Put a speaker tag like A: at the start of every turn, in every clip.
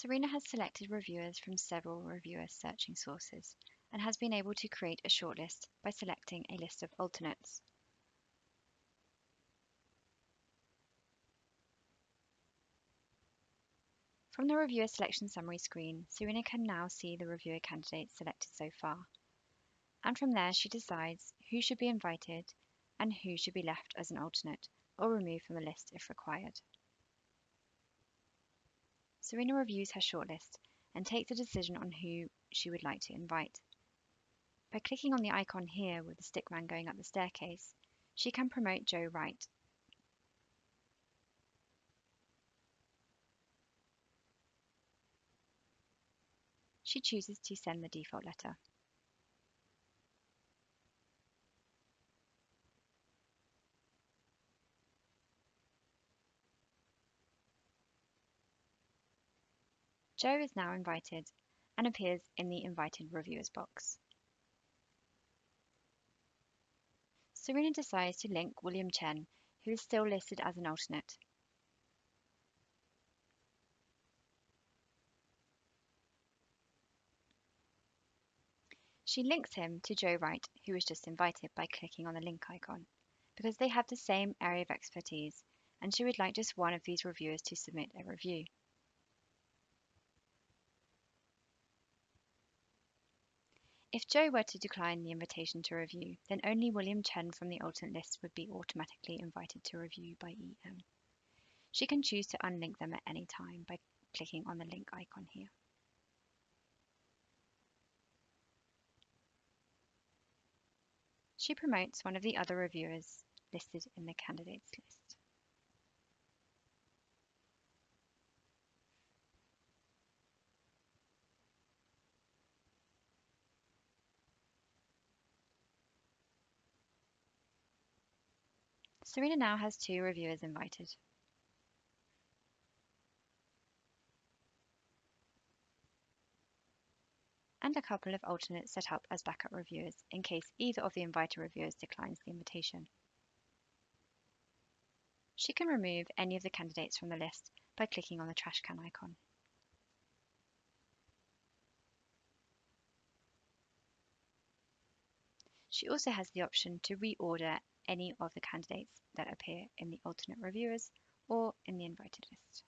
A: Serena has selected reviewers from several reviewer searching sources and has been able to create a shortlist by selecting a list of alternates. From the reviewer selection summary screen, Serena can now see the reviewer candidates selected so far, and from there she decides who should be invited and who should be left as an alternate or removed from the list if required. Serena reviews her shortlist and takes a decision on who she would like to invite. By clicking on the icon here with the stickman going up the staircase, she can promote Joe Wright. She chooses to send the default letter. Joe is now invited and appears in the Invited Reviewers box. Serena decides to link William Chen, who is still listed as an alternate. She links him to Joe Wright, who was just invited, by clicking on the link icon, because they have the same area of expertise, and she would like just one of these reviewers to submit a review. If Joe were to decline the invitation to review, then only William Chen from the alternate list would be automatically invited to review by EM. She can choose to unlink them at any time by clicking on the link icon here. She promotes one of the other reviewers listed in the candidates list. Serena now has 2 reviewers invited. And a couple of alternates set up as backup reviewers in case either of the invited reviewers declines the invitation. She can remove any of the candidates from the list by clicking on the trash can icon. She also has the option to reorder any of the candidates that appear in the alternate reviewers or in the invited list.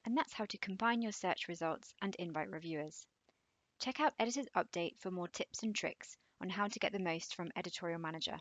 A: And that's how to combine your search results and invite reviewers. Check out Editor's Update for more tips and tricks on how to get the most from Editorial Manager.